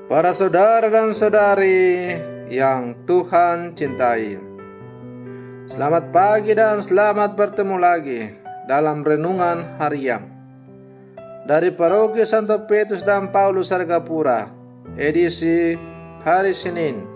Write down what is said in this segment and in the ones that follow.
Para saudara dan saudari yang Tuhan cintai, selamat pagi dan selamat bertemu lagi dalam renungan harian dari Paroki Santo Petrus dan Paulus Argapura, edisi hari Senin,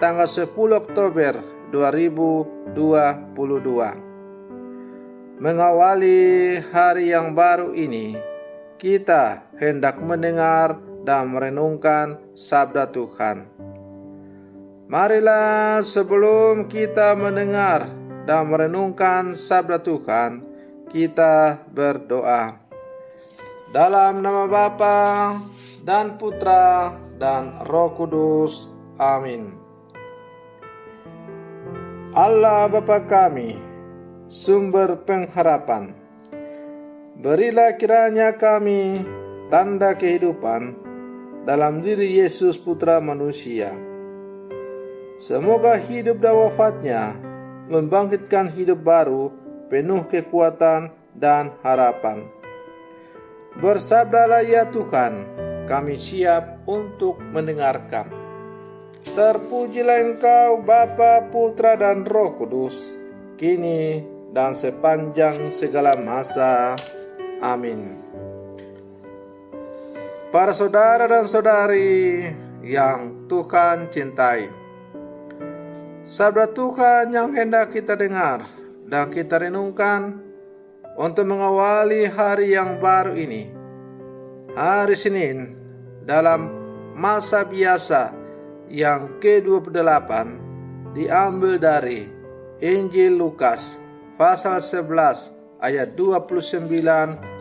tanggal 10 Oktober 2022. Mengawali hari yang baru ini, kita hendak mendengar dan merenungkan sabda Tuhan. Marilah sebelum kita mendengar dan merenungkan sabda Tuhan, kita berdoa. Dalam nama Bapa dan Putra dan Roh Kudus. Amin. Allah Bapa kami, sumber pengharapan, berilah kiranya kami tanda kehidupan dalam diri Yesus Putra Manusia. Semoga hidup dan wafatnya membangkitkan hidup baru penuh kekuatan dan harapan. Bersabdalah ya Tuhan, kami siap untuk mendengarkan. Terpujilah Engkau Bapa, Putra dan Roh Kudus, kini dan sepanjang segala masa. Amin. Para saudara dan saudari yang Tuhan cintai, sabda Tuhan yang hendak kita dengar dan kita renungkan untuk mengawali hari yang baru ini, hari Senin dalam masa biasa yang ke-28, diambil dari Injil Lukas pasal 11 ayat 29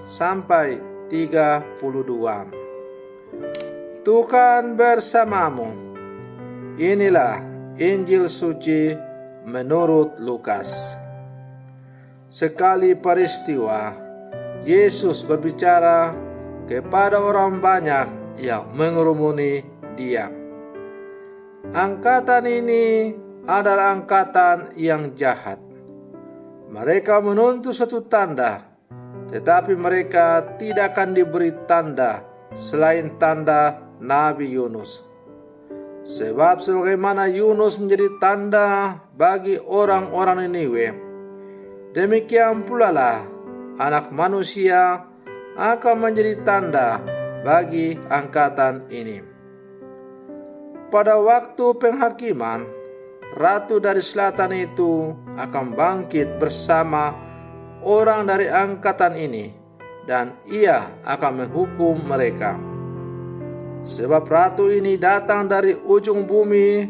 sampai 32. Tuhan bersamamu. Inilah Injil suci menurut Lukas. Sekali peristiwa, Yesus berbicara kepada orang banyak yang mengerumuni Dia. Angkatan ini adalah angkatan yang jahat. Mereka menuntut satu tanda, tetapi mereka tidak akan diberi tanda selain tanda Nabi Yunus. Sebab sebagaimana Yunus menjadi tanda bagi orang-orang Niniwe, demikian pula lah Anak Manusia akan menjadi tanda bagi angkatan ini. Pada waktu penghakiman, Ratu dari Selatan itu akan bangkit bersama orang dari angkatan ini, dan ia akan menghukum mereka. Sebab ratu ini datang dari ujung bumi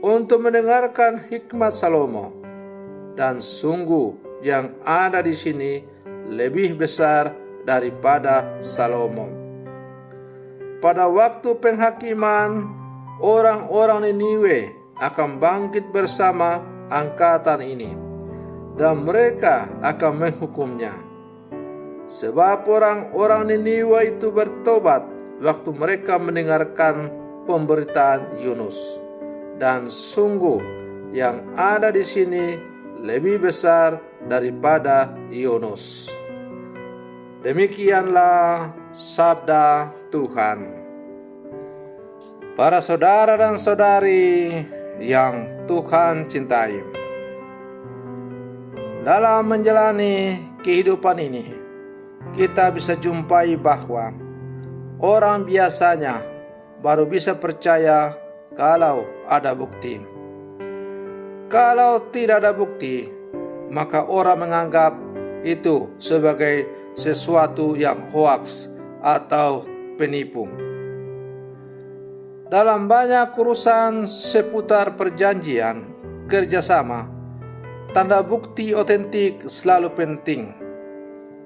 untuk mendengarkan hikmat Salomo, dan sungguh yang ada di sini lebih besar daripada Salomo. Pada waktu penghakiman, orang-orang Niniwe akan bangkit bersama angkatan ini, dan mereka akan menghukumnya. Sebab orang-orang Niniwe itu bertobat waktu mereka mendengarkan pemberitaan Yunus, dan sungguh yang ada di sini lebih besar daripada Yunus. Demikianlah sabda Tuhan. Para saudara dan saudari yang Tuhan cintai, dalam menjalani kehidupan ini, kita bisa jumpai bahwa orang biasanya baru bisa percaya kalau ada bukti. Kalau tidak ada bukti, maka orang menganggap itu sebagai sesuatu yang hoaks atau penipu. Dalam banyak urusan seputar perjanjian kerjasama, tanda bukti otentik selalu penting.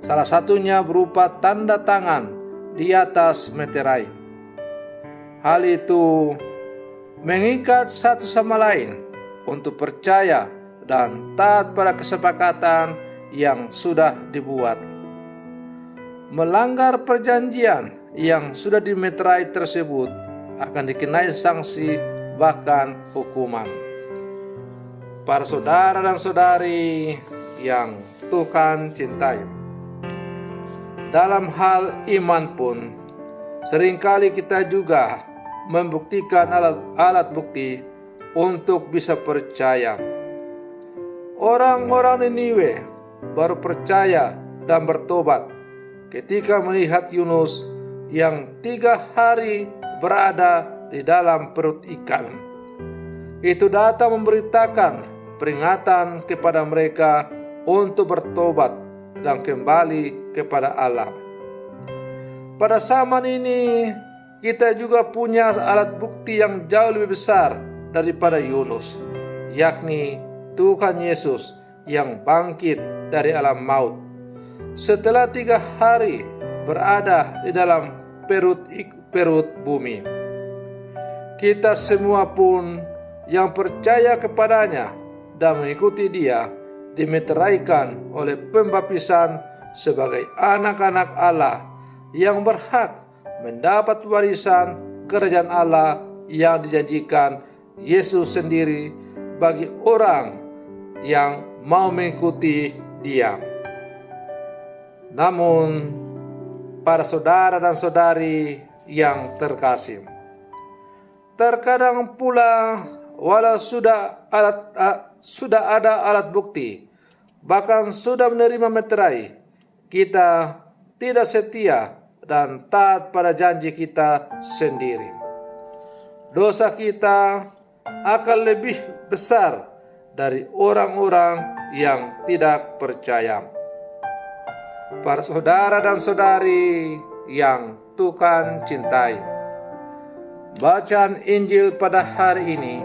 Salah satunya berupa tanda tangan di atas meterai. Hal itu mengikat satu sama lain untuk percaya dan taat pada kesepakatan yang sudah dibuat. Melanggar perjanjian yang sudah dimeterai tersebut akan dikenai sanksi bahkan hukuman. Para saudara dan saudari yang Tuhan cintai, dalam hal iman pun seringkali kita juga membuktikan alat bukti untuk bisa percaya. Orang-orang Niniwe baru percaya dan bertobat ketika melihat Yunus yang 3 hari berada di dalam perut ikan. Itu datang memberitakan peringatan kepada mereka untuk bertobat dan kembali kepada Allah. Pada zaman ini kita juga punya alat bukti yang jauh lebih besar daripada Yunus, yakni Tuhan Yesus yang bangkit dari alam maut setelah 3 hari berada di dalam perut bumi. Kita semua pun yang percaya kepadanya dan mengikuti Dia dimeteraikan oleh pembaptisan sebagai anak-anak Allah yang berhak mendapat warisan kerajaan Allah yang dijanjikan Yesus sendiri bagi orang yang mau mengikuti Dia. Namun, para saudara dan saudari yang terkasih, terkadang pula walau sudah ada alat bukti, bahkan sudah menerima meterai, kita tidak setia dan taat pada janji kita sendiri. Dosa kita akan lebih besar dari orang-orang yang tidak percaya. Para saudara dan saudari yang Tuhan cintai, bacaan Injil pada hari ini,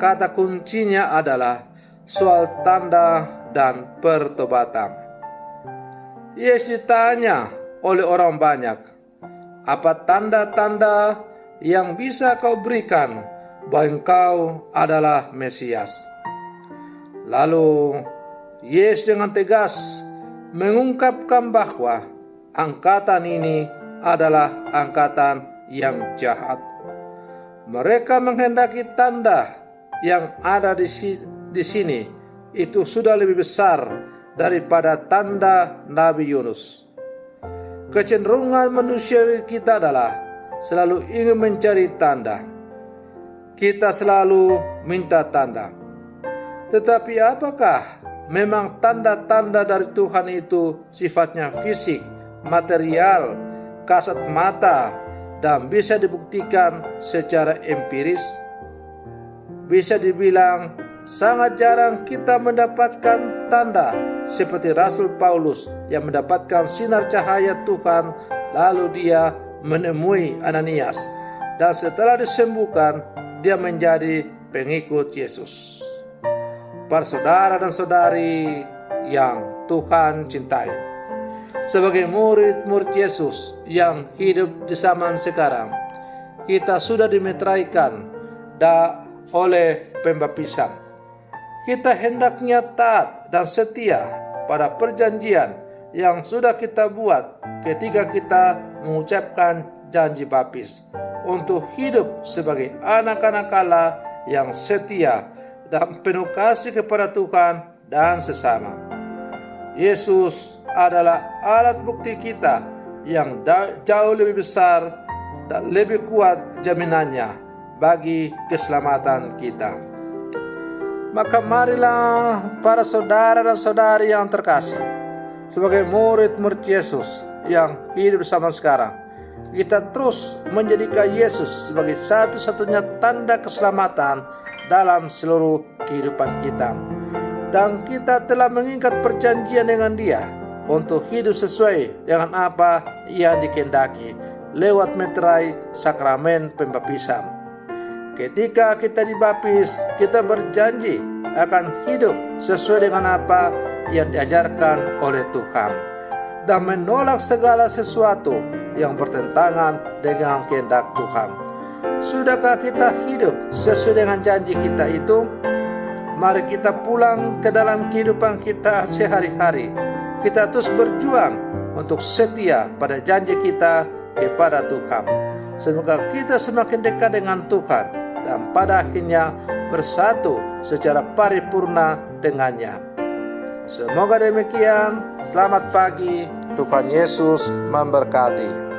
kata kuncinya adalah soal tanda dan pertobatan. Yesus ditanya oleh orang banyak, apa tanda-tanda yang bisa kau berikan bahwa engkau adalah Mesias? Lalu Yesus dengan tegas mengungkapkan bahwa angkatan ini adalah angkatan yang jahat. Mereka menghendaki tanda yang ada di sini itu sudah lebih besar daripada tanda Nabi Yunus. Kecenderungan manusia kita adalah selalu ingin mencari tanda. Kita selalu minta tanda. Tetapi apakah memang tanda-tanda dari Tuhan itu sifatnya fisik, material, kasat mata, dan bisa dibuktikan secara empiris? Bisa dibilang sangat jarang kita mendapatkan tanda seperti Rasul Paulus yang mendapatkan sinar cahaya Tuhan, lalu dia menemui Ananias, dan setelah disembuhkan dia menjadi pengikut Yesus. Para saudara dan saudari yang Tuhan cintai, sebagai murid-murid Yesus yang hidup di zaman sekarang, kita sudah dimeteraikan oleh pembaptisan. Kita hendaknya taat dan setia pada perjanjian yang sudah kita buat ketika kita mengucapkan janji baptis untuk hidup sebagai anak-anak Allah yang setia dan penuh kasih kepada Tuhan dan sesama. Yesus adalah alat bukti kita yang jauh lebih besar dan lebih kuat jaminannya bagi keselamatan kita. Maka marilah para saudara dan saudari yang terkasih, sebagai murid-murid Yesus yang hidup bersama sekarang, kita terus menjadikan Yesus sebagai satu-satunya tanda keselamatan dalam seluruh kehidupan kita. Dan kita telah mengikat perjanjian dengan Dia untuk hidup sesuai dengan apa yang dikehendaki lewat meterai sakramen pembaptisan. Ketika kita dibaptis, kita berjanji akan hidup sesuai dengan apa yang diajarkan oleh Tuhan dan menolak segala sesuatu yang bertentangan dengan kehendak Tuhan. Sudahkah kita hidup sesuai dengan janji kita itu? Mari kita pulang ke dalam kehidupan kita sehari-hari. Kita terus berjuang untuk setia pada janji kita kepada Tuhan. Semoga kita semakin dekat dengan Tuhan dan pada akhirnya bersatu secara paripurna dengannya. Semoga demikian. Selamat pagi. Tuhan Yesus memberkati.